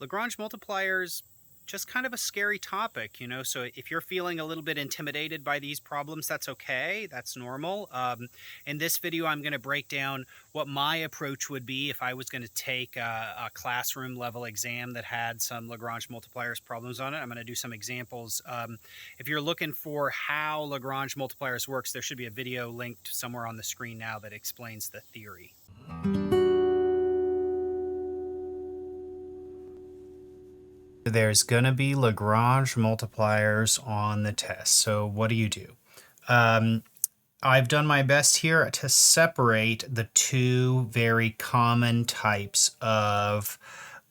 Lagrange multipliers, just kind of a scary topic, so if you're feeling a little bit intimidated by these problems, that's okay. That's normal. In this video, I'm going to break down what my approach would be if I was going to take a classroom level exam that had some Lagrange multipliers problems on it. I'm going to do some examples. If you're looking for how Lagrange multipliers works, there should be a video linked somewhere on the screen now that explains the theory. There's going to be Lagrange multipliers on the test. So what do you do? I've done my best here to separate the two very common types of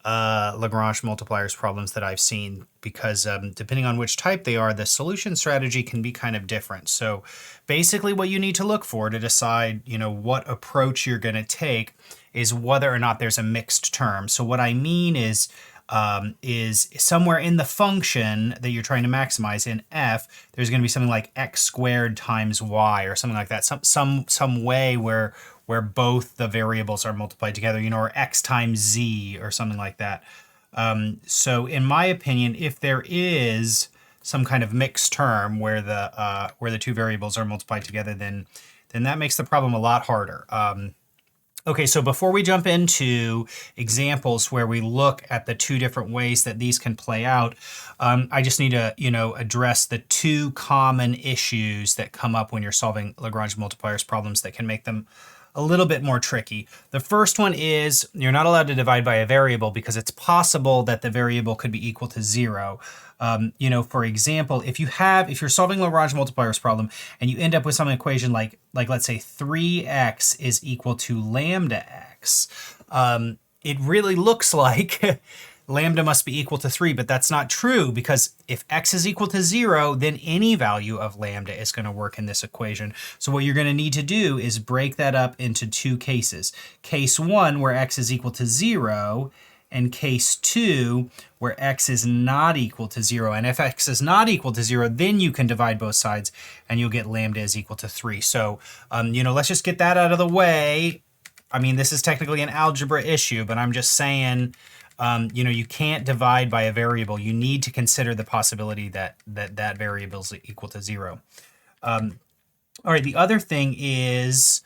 Lagrange multipliers problems that I've seen, because depending on which type they are, the solution strategy can be kind of different. So basically what you need to look for to decide, what approach you're going to take is whether or not there's a mixed term. So what I mean is somewhere in the function that you're trying to maximize in f, there's going to be something like x squared times y or something like that. Some way where both the variables are multiplied together, or x times z or something like that. So in my opinion, if there is some kind of mixed term where the two variables are multiplied together, then that makes the problem a lot harder. Okay, so before we jump into examples where we look at the two different ways that these can play out, I just need to, address the two common issues that come up when you're solving Lagrange multipliers problems that can make them a little bit more tricky. The first one is you're not allowed to divide by a variable because it's possible that the variable could be equal to 0. For example, if you're solving Lagrange multipliers problem and you end up with some equation like let's say 3x is equal to lambda x, it really looks like lambda must be equal to 3, but that's not true, because if x is equal to 0, then any value of lambda is going to work in this equation. So what you're going to need to do is break that up into two cases. Case 1, where x is equal to 0, and case 2, where x is not equal to 0. And if x is not equal to 0, then you can divide both sides and you'll get lambda is equal to 3. So, let's just get that out of the way. I mean, this is technically an algebra issue, but I'm just saying, you can't divide by a variable. You need to consider the possibility that variable is equal to 0. All right, the other thing is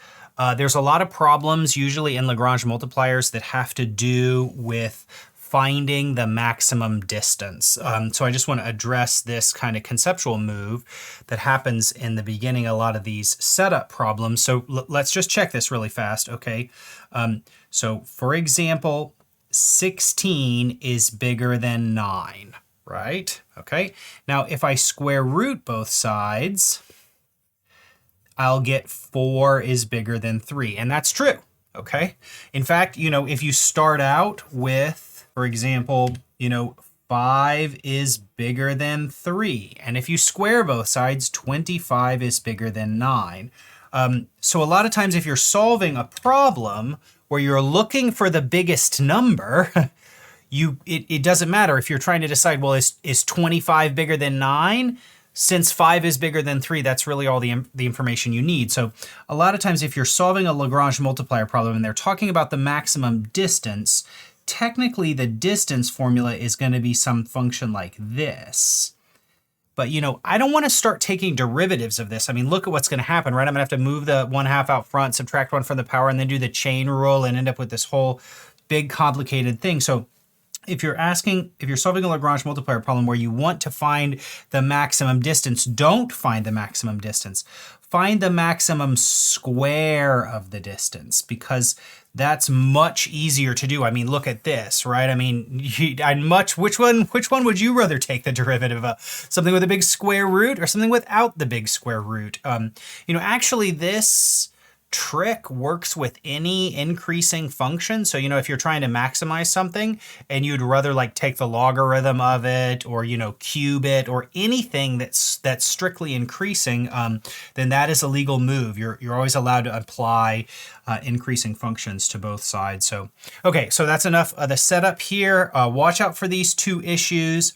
there's a lot of problems usually in Lagrange multipliers that have to do with finding the maximum distance. So I just want to address this kind of conceptual move that happens in the beginning of a lot of these setup problems. So let's just check this really fast, okay? So for example, 16 is bigger than 9, right? Okay. Now, if I square root both sides, I'll get 4 is bigger than 3. And that's true. Okay. In fact, if you start out with, for example, 5 is bigger than 3. And if you square both sides, 25 is bigger than 9. So a lot of times if you're solving a problem where you're looking for the biggest number, it doesn't matter if you're trying to decide, well, is 25 bigger than 9? Since 5 is bigger than 3, that's really all the information you need. So a lot of times if you're solving a Lagrange multiplier problem and they're talking about the maximum distance, technically the distance formula is going to be some function like this. But, I don't want to start taking derivatives of this. I mean, look at what's going to happen, right? I'm going to have to move the 1/2 out front, subtract 1 from the power, and then do the chain rule and end up with this whole big complicated thing. So if you're solving a Lagrange multiplier problem where you want to find the maximum distance, don't find the maximum distance. Find the maximum square of the distance, because that's much easier to do. I mean, look at this, right? I mean, which one would you rather take the derivative of? Something with a big square root or something without the big square root? Actually this trick works with any increasing function. So, if you're trying to maximize something and you'd rather take the logarithm of it or, cube it or anything that's strictly increasing, then that is a legal move. You're always allowed to apply increasing functions to both sides. So, okay, so that's enough of the setup here. Watch out for these two issues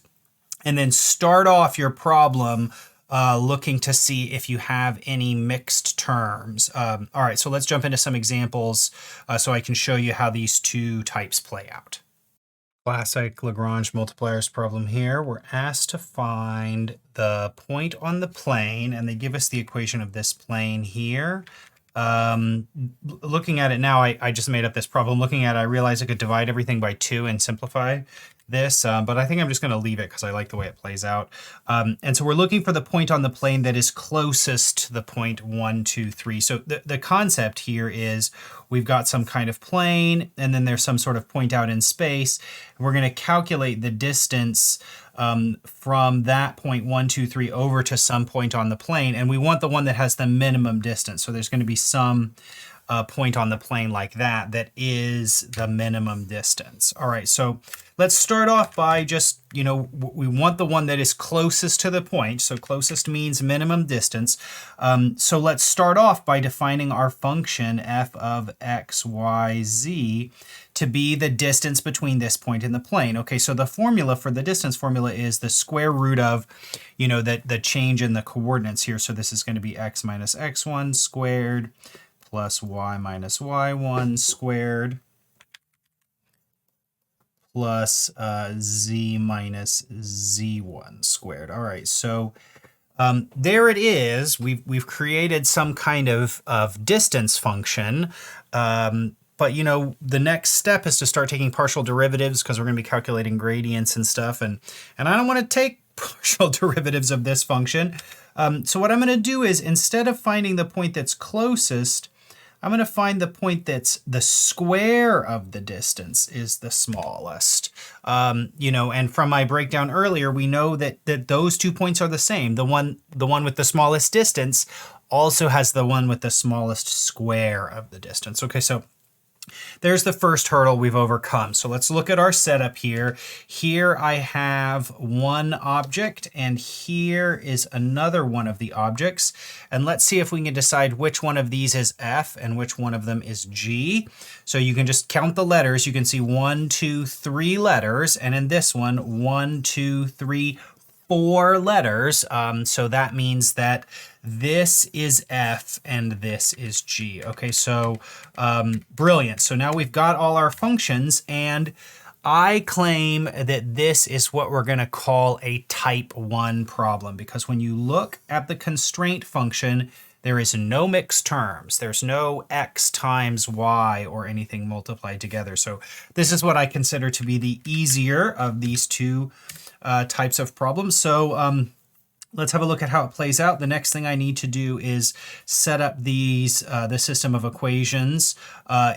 and then start off your problem looking to see if you have any mixed terms. All right, so let's jump into some examples so I can show you how these two types play out. Classic Lagrange multipliers problem here. We're asked to find the point on the plane, and they give us the equation of this plane here. Looking at it now, I just made up this problem. Looking at it, I realized I could divide everything by 2 and simplify this, but I think I'm just going to leave it because I like the way it plays out. And so we're looking for the point on the plane that is closest to the point 1, 2, 3. So the concept here is we've got some kind of plane, and then there's some sort of point out in space. And we're going to calculate the distance from that point 1, 2, 3 over to some point on the plane. And we want the one that has the minimum distance. So there's going to be some point on the plane like that that is the minimum distance. All right, so let's start off by just, we want the one that is closest to the point. So closest means minimum distance. So let's start off by defining our function f of x, y, z to be the distance between this point and the plane. Okay, so the formula for the distance formula is the square root of, the change in the coordinates here. So this is going to be x minus x1 squared plus y minus y1 squared plus z minus z1 squared. All right, so there it is. We've created some kind of distance function. But the next step is to start taking partial derivatives because we're going to be calculating gradients and stuff. And I don't want to take partial derivatives of this function. So what I'm going to do is, instead of finding the point that's closest, I'm going to find the point that's the square of the distance is the smallest. And from my breakdown earlier, we know that those 2 points are the same. The one with the smallest distance also has the one with the smallest square of the distance. Okay, so there's the first hurdle we've overcome. So let's look at our setup here. Here I have one object, and here is another one of the objects. And let's see if we can decide which one of these is F and which one of them is G. So you can just count the letters. You can see 1, 2, 3 letters. And in this one, 1, 2, 3, 4 letters. So that means that this is F and this is G. Okay, so brilliant. So now we've got all our functions, and I claim that this is what we're going to call a type 1 problem, because when you look at the constraint function, there is no mixed terms. There's no x times y or anything multiplied together. So this is what I consider to be the easier of these two types of problems. So let's have a look at how it plays out. The next thing I need to do is set up the system of equations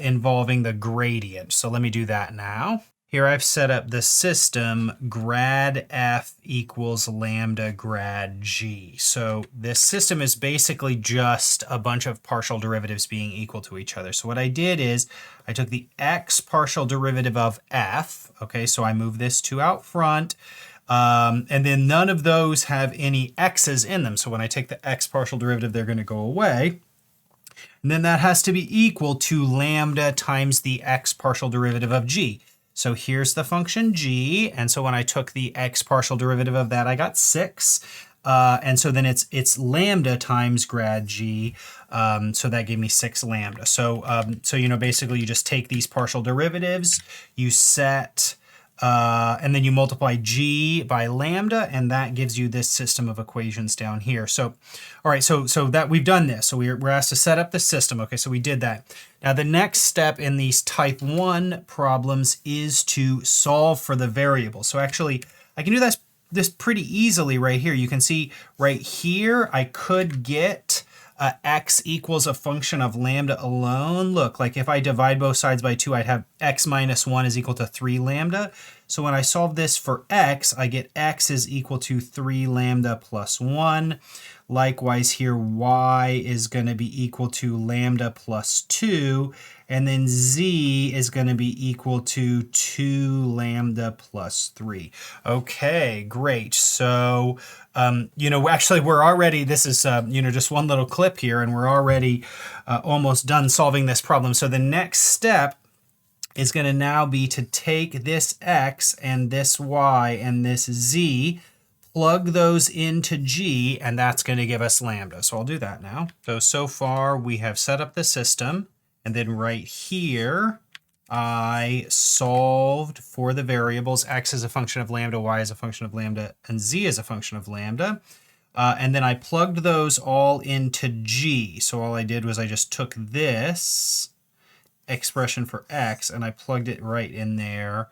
involving the gradient. So let me do that now. Here I've set up the system grad f equals lambda grad g. So this system is basically just a bunch of partial derivatives being equal to each other. So what I did is I took the x partial derivative of f. Okay, so I move this 2 out front. And then none of those have any x's in them. So when I take the x partial derivative, they're going to go away. And then that has to be equal to lambda times the x partial derivative of g. So here's the function g. And so when I took the x partial derivative of that, I got 6. And so then it's lambda times grad g. So that gave me 6 lambda. So basically you just take these partial derivatives, you set and then you multiply g by lambda, and that gives you this system of equations down here. So, all right, so that we've done this. So we're asked to set up the system. Okay, so we did that. Now the next step in these type 1 problems is to solve for the variable. So actually, I can do this pretty easily right here. You can see right here, I could get x equals a function of lambda alone. Look, like if I divide both sides by 2, I'd have x minus 1 is equal to 3 lambda. So when I solve this for x, I get x is equal to 3 lambda plus 1. Likewise here, y is going to be equal to lambda plus 2. And then z is going to be equal to 2 lambda plus 3. Okay, great. So, actually we're already, this is, just one little clip here, and we're already almost done solving this problem. So the next step is going to now be to take this x and this y and this z, plug those into g, and that's going to give us lambda. So I'll do that now. So far we have set up the system. And then right here, I solved for the variables x is a function of lambda, y is a function of lambda, and z is a function of lambda. And then I plugged those all into G. So all I did was I just took this expression for x and I plugged it right in there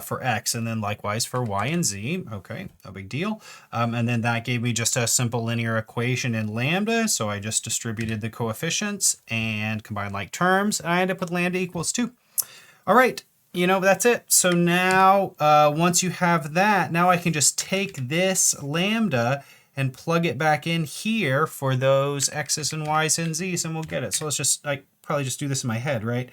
for x, and then likewise for y and z. Okay, no big deal. And then that gave me just a simple linear equation in lambda. So I just distributed the coefficients and combined like terms, and I end up with lambda equals 2. All right, that's it. So now once you have that, now I can just take this lambda and plug it back in here for those x's and y's and z's, and we'll get it. So let's just, probably just do this in my head, right?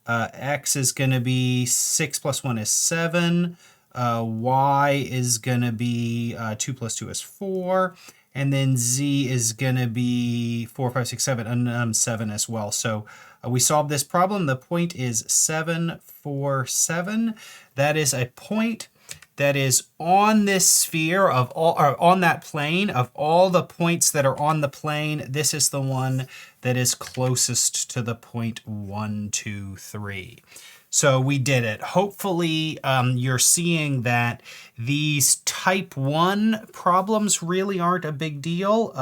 X is going to be 6 plus 1 is 7. Y is going to be 2 plus 2 is 4. And then Z is going to be 4, 5, 6, 7, and 7 as well. So we solved this problem. The point is 7, 4, 7. That is a point that is on this sphere of all, or on that plane of all the points that are on the plane. This is the one that is closest to the point 1, 2, 3. So we did it. Hopefully you're seeing that these type 1 problems really aren't a big deal.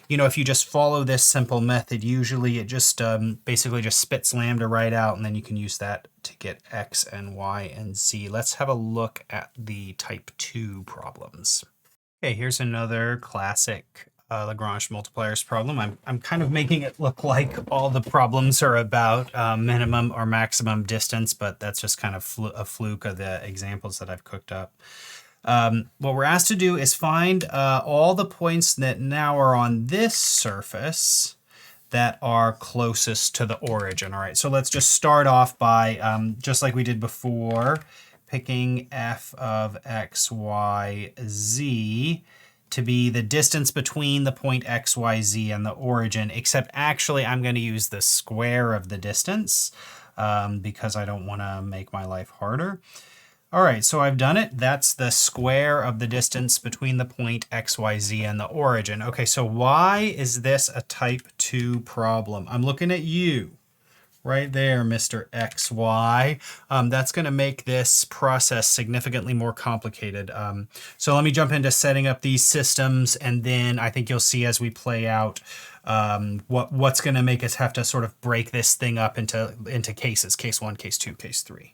If you just follow this simple method, usually it just basically just spits lambda right out, and then you can use that to get x and y and z. Let's have a look at the type 2 problems. Okay, here's another classic Lagrange multipliers problem. I'm kind of making it look like all the problems are about minimum or maximum distance, but that's just kind of a fluke of the examples that I've cooked up. What we're asked to do is find all the points that now are on this surface that are closest to the origin. All right, so let's just start off by, just like we did before, picking f of x, y, z to be the distance between the point x, y, z and the origin, except actually I'm going to use the square of the distance because I don't want to make my life harder. All right, so I've done it. That's the square of the distance between the point x, y, z and the origin. Okay, so why is this a type 2 problem? I'm looking at you. Right there, Mr. XY. That's going to make this process significantly more complicated. So let me jump into setting up these systems, and then I think you'll see as we play out what's going to make us have to sort of break this thing up into cases, case 1, case 2, case 3.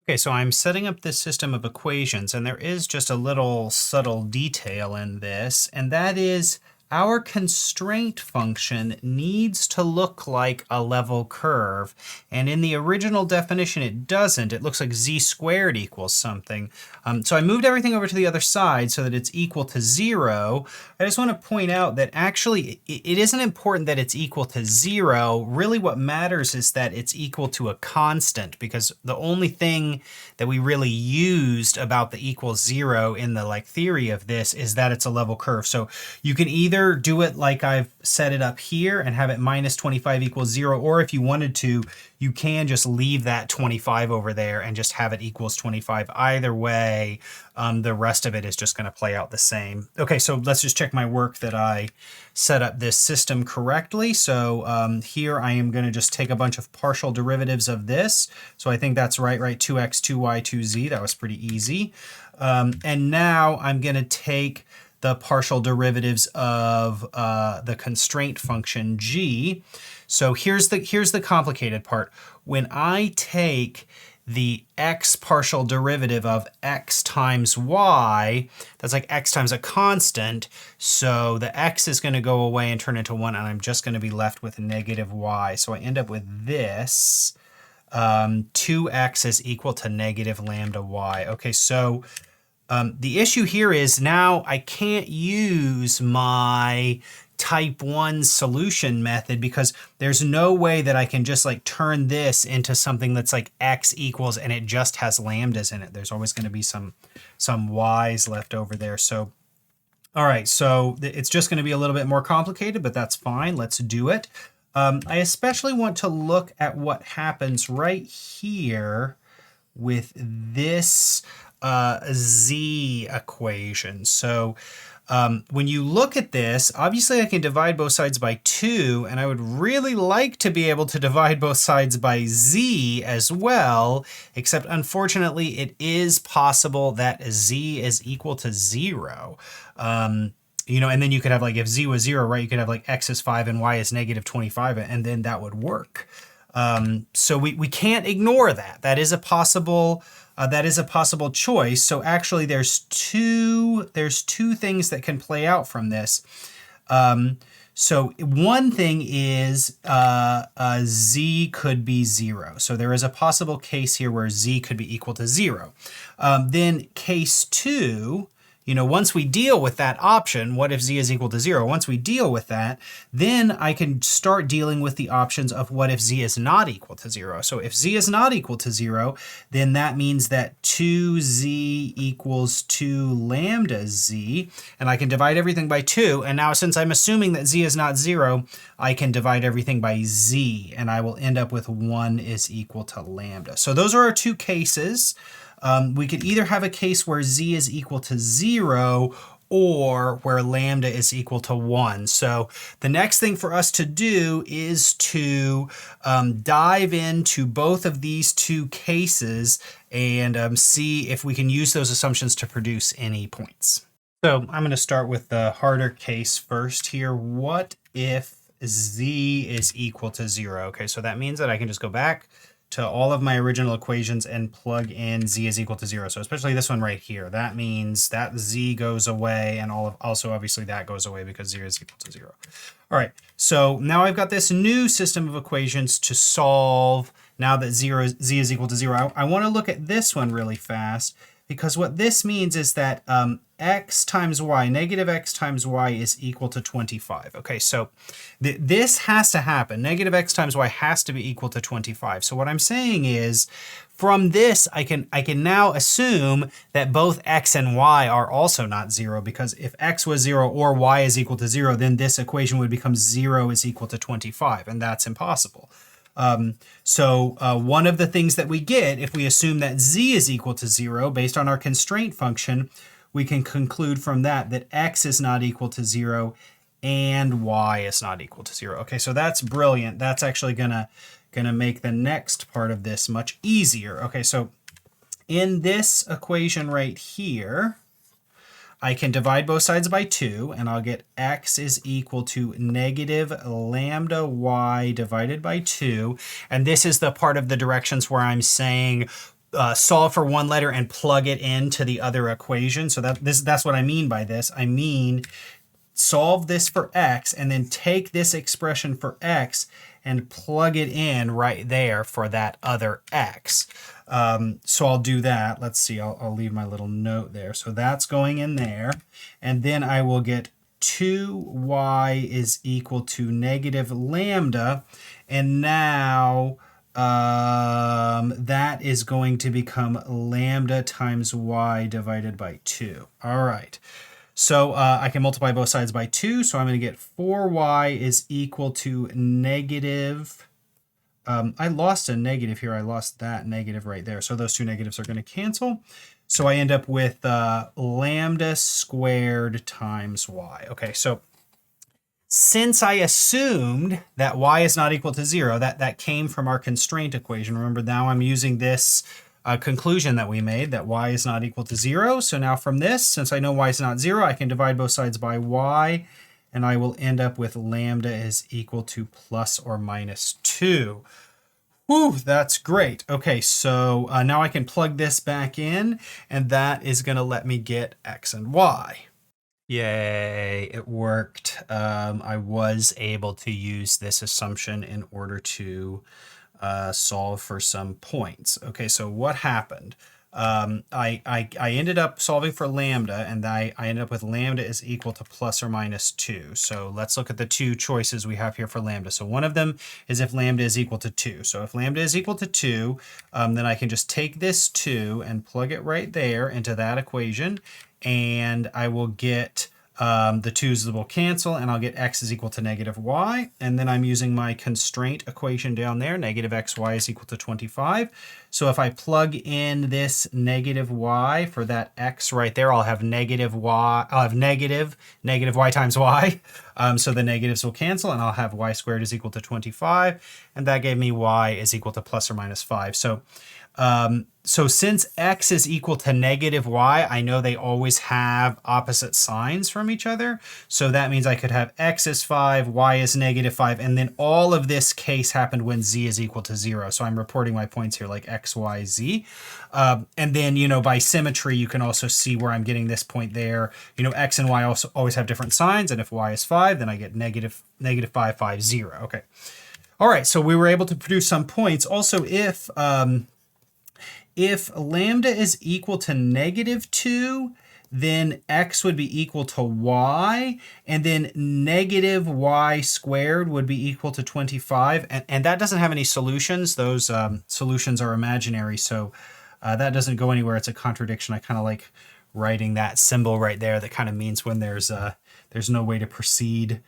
Okay, so I'm setting up this system of equations, and there is just a little subtle detail in this, and that is our constraint function needs to look like a level curve. And in the original definition, it doesn't. It looks like z squared equals something. So I moved everything over to the other side so that it's equal to 0. I just want to point out that actually it isn't important that it's equal to 0. Really what matters is that it's equal to a constant, because the only thing that we really used about the equals 0 in the theory of this is that it's a level curve. So you can either do it like I've set it up here and have it minus 25 equals 0, or if you wanted to, you can just leave that 25 over there and just have it equals 25. Either way, the rest of it is just going to play out the same. Okay, so let's just check my work that I set up this system correctly. So here I am going to just take a bunch of partial derivatives of this. So I think that's right, 2x, 2y, 2z. That was pretty easy. And now I'm going to take the partial derivatives of the constraint function g. So here's the complicated part. When I take the x partial derivative of x times y, that's like x times a constant. So the x is going to go away and turn into 1, and I'm just going to be left with negative y. So I end up with this. 2x is equal to negative lambda y. Okay, so the issue here is now I can't use my type 1 solution method because there's no way that I can just turn this into something that's like x equals and it just has lambdas in it. There's always going to be some y's left over there. So, all right, so it's just going to be a little bit more complicated, but that's fine. Let's do it. I especially want to look at what happens right here with this z equation. So When you look at this, obviously I can divide both sides by 2, and I would really like to be able to divide both sides by z as well, except unfortunately it is possible that z is equal to 0. You know, and then you could have, like, if z was 0, right, you could have like x is 5 and y is negative 25, and then that would work. So we can't ignore that. That is a possible choice. So actually there's two things that can play out from this. So one thing is z could be 0. So there is a possible case here where z could be equal to 0. Then case 2, you know, once we deal with that option, what if z is equal to 0? Once we deal with that, then I can start dealing with the options of what if z is not equal to 0. So if z is not equal to 0, then that means that 2z equals 2 lambda z, and I can divide everything by 2. And now since I'm assuming that z is not 0, I can divide everything by z, and I will end up with 1 is equal to lambda. So those are our two cases. We could either have a case where z is equal to 0 or where lambda is equal to 1. So the next thing for us to do is to dive into both of these two cases and see if we can use those assumptions to produce any points. So I'm going to start with the harder case first here. What if z is equal to 0? Okay, so that means that I can just go back to all of my original equations and plug in z is equal to 0. So especially this one right here, that means that z goes away, and also obviously that goes away because 0 is equal to 0. All right, so now I've got this new system of equations to solve now that z is equal to 0. I want to look at this one really fast, because what this means is that x times y, negative x times y is equal to 25. Okay, so this has to happen. Negative x times y has to be equal to 25. So what I'm saying is, from this, I can now assume that both x and y are also not 0, because if x was 0 or y is equal to 0, then this equation would become 0 is equal to 25, and that's impossible. So one of the things that we get if we assume that z is equal to 0 based on our constraint function, we can conclude from that x is not equal to 0 and y is not equal to 0. Okay, so that's brilliant. That's actually gonna make the next part of this much easier. Okay, so in this equation right here, I can divide both sides by 2, and I'll get x is equal to negative lambda y divided by 2. And this is the part of the directions where I'm saying solve for one letter and plug it into the other equation. So that's what I mean by this. I mean, solve this for x and then take this expression for x and plug it in right there for that other x. So I'll do that. Let's see, I'll leave my little note there. So that's going in there. And then I will get 2y is equal to negative lambda. And now that is going to become lambda times y divided by 2. All right. So I can multiply both sides by 2. So I'm going to get 4y is equal to negative. I lost a negative here. I lost that negative right there. So those two negatives are going to cancel. So I end up with lambda squared times y. Okay, so since I assumed that y is not equal to 0, that came from our constraint equation. Remember, now I'm using this conclusion that we made, that y is not equal to 0. So now from this, since I know y is not 0, I can divide both sides by y, and I will end up with lambda is equal to plus or minus 2. Whew, that's great. Okay, so now I can plug this back in, and that is going to let me get x and y. Yay, it worked. I was able to use this assumption in order to solve for some points. Okay, so what happened? I ended up solving for lambda, and I ended up with lambda is equal to plus or minus 2. So let's look at the two choices we have here for lambda. So one of them is if lambda is equal to 2. So if lambda is equal to 2, then I can just take this 2 and plug it right there into that equation, and I will get The 2's will cancel, and I'll get x is equal to negative y. And then I'm using my constraint equation down there. Negative xy is equal to 25. So if I plug in this negative y for that x right there, I'll have negative y. I'll have negative y times y. So the negatives will cancel, and I'll have y squared is equal to 25. And that gave me y is equal to plus or minus 5. So since x is equal to negative y, I know they always have opposite signs from each other. So that means I could have x is 5, y is negative 5, and then all of this case happened when z is equal to 0. So I'm reporting my points here like x, y, z. And then, by symmetry, you can also see where I'm getting this point there. X and y also always have different signs, and if y is 5, then I get negative 5, 5, 0. Okay. All right, so we were able to produce some points. Also, if lambda is equal to negative 2, then x would be equal to y, and then negative y squared would be equal to 25. And that doesn't have any solutions. Those solutions are imaginary, so that doesn't go anywhere. It's a contradiction. I kind of like writing that symbol right there. That kind of means when there's no way to proceed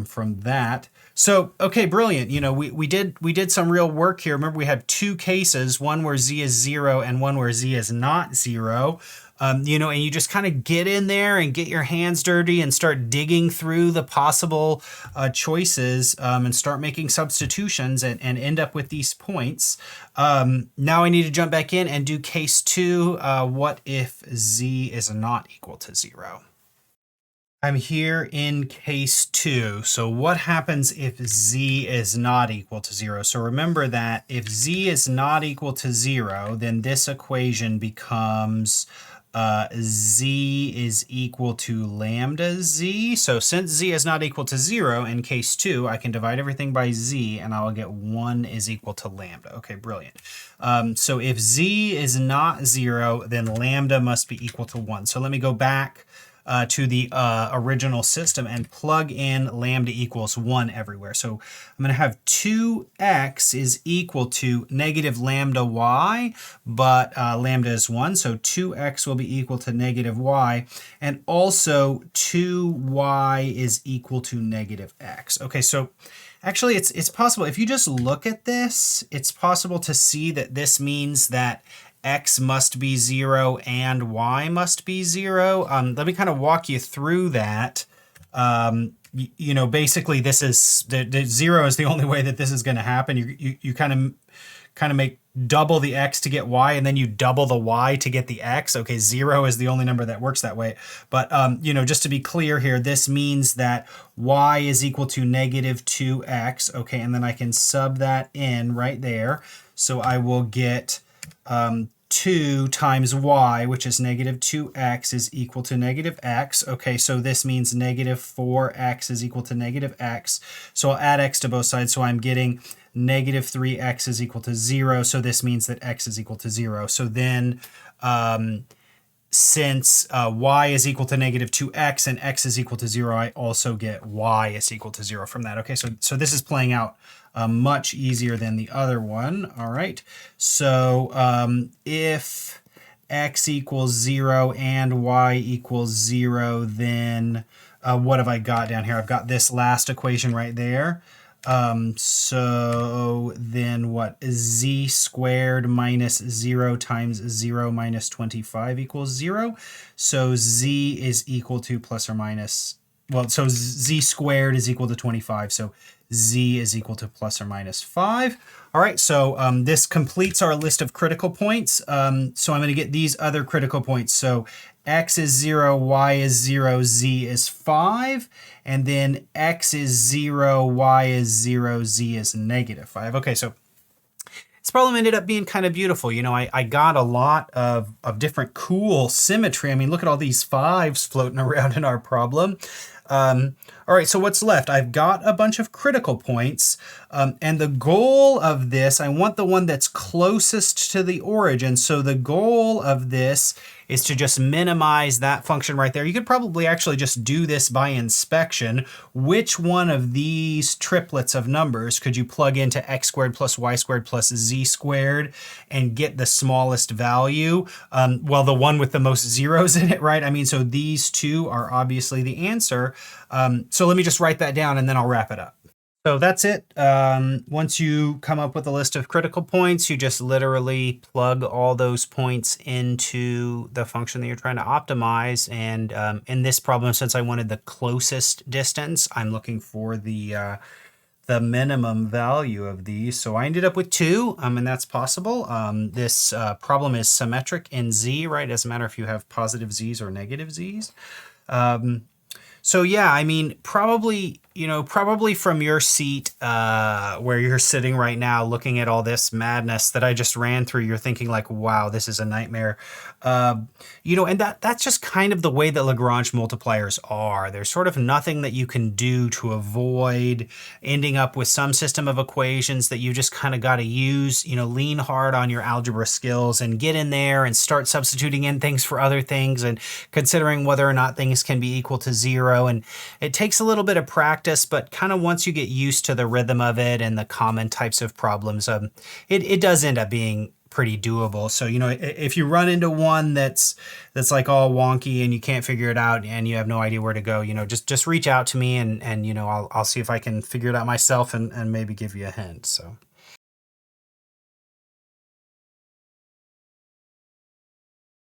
from that. So, okay, brilliant. We did some real work here. Remember, we had two cases, one where z is 0 and one where z is not 0. And you just kind of get in there and get your hands dirty and start digging through the possible choices and start making substitutions and end up with these points. Now I need to jump back in and do case 2. What if z is not equal to 0? I'm here in case 2. So what happens if z is not equal to 0? So remember that if z is not equal to 0, then this equation becomes z is equal to lambda z. So since z is not equal to 0 in case 2, I can divide everything by z and I will get 1 is equal to lambda. Okay, brilliant. So if z is not 0, then lambda must be equal to 1. So let me go back to the original system and plug in lambda equals 1 everywhere. So I'm going to have 2x is equal to negative lambda y, but lambda is 1, so 2x will be equal to negative y, and also 2y is equal to negative x. Okay, so actually it's possible, if you just look at this, it's possible to see that this means that x must be 0 and y must be 0. Let me kind of walk you through that. Basically this is, the 0 is the only way that this is going to happen. You kind of make double the x to get y, and then you double the y to get the x. Okay, 0 is the only number that works that way. But, just to be clear here, this means that y is equal to negative 2x. Okay, and then I can sub that in right there. So I will get 2 times y, which is negative 2x, is equal to negative x. Okay, so this means negative 4x is equal to negative x. So I'll add x to both sides, so I'm getting negative 3x is equal to 0. So this means that x is equal to 0. So then since y is equal to negative 2x and x is equal to 0, I also get y is equal to 0 from that. Okay, so this is playing out much easier than the other one. All right, so if x equals 0 and y equals 0, then what have I got down here? I've got this last equation right there. So then what is z squared minus 0 times 0 minus 25 equals 0. So z is equal to plus or minus, well, so z squared is equal to 25. So z is equal to plus or minus 5. All right, so this completes our list of critical points. So I'm going to get these other critical points. So x is 0, y is 0, z is 5. And then x is 0, y is 0, z is negative 5. Okay, so this problem ended up being kind of beautiful. I got a lot of different cool symmetry. I mean, look at all these 5s floating around in our problem. All right, so what's left? I've got a bunch of critical points. And the goal of this, I want the one that's closest to the origin. So the goal of this is to just minimize that function right there. You could probably actually just do this by inspection. Which one of these triplets of numbers could you plug into x squared plus y squared plus z squared and get the smallest value? Well, the one with the most zeros in it, right? I mean, so these two are obviously the answer. So let me just write that down and then I'll wrap it up. So that's it. Once you come up with a list of critical points, you just literally plug all those points into the function that you're trying to optimize. And in this problem, since I wanted the closest distance, I'm looking for the minimum value of these. So I ended up with 2, and that's possible. This problem is symmetric in z, right? It doesn't matter if you have positive z's or negative z's. So yeah, I mean, probably from your seat where you're sitting right now looking at all this madness that I just ran through, you're thinking like, wow, this is a nightmare. And that's just kind of the way that Lagrange multipliers are. There's sort of nothing that you can do to avoid ending up with some system of equations that you just kind of got to use, lean hard on your algebra skills and get in there and start substituting in things for other things and considering whether or not things can be equal to 0. And it takes a little bit of practice, but kind of once you get used to the rhythm of it and the common types of problems, it does end up being pretty doable. So, if you run into one that's like all wonky and you can't figure it out and you have no idea where to go, just reach out to me and I'll see if I can figure it out myself and maybe give you a hint. So.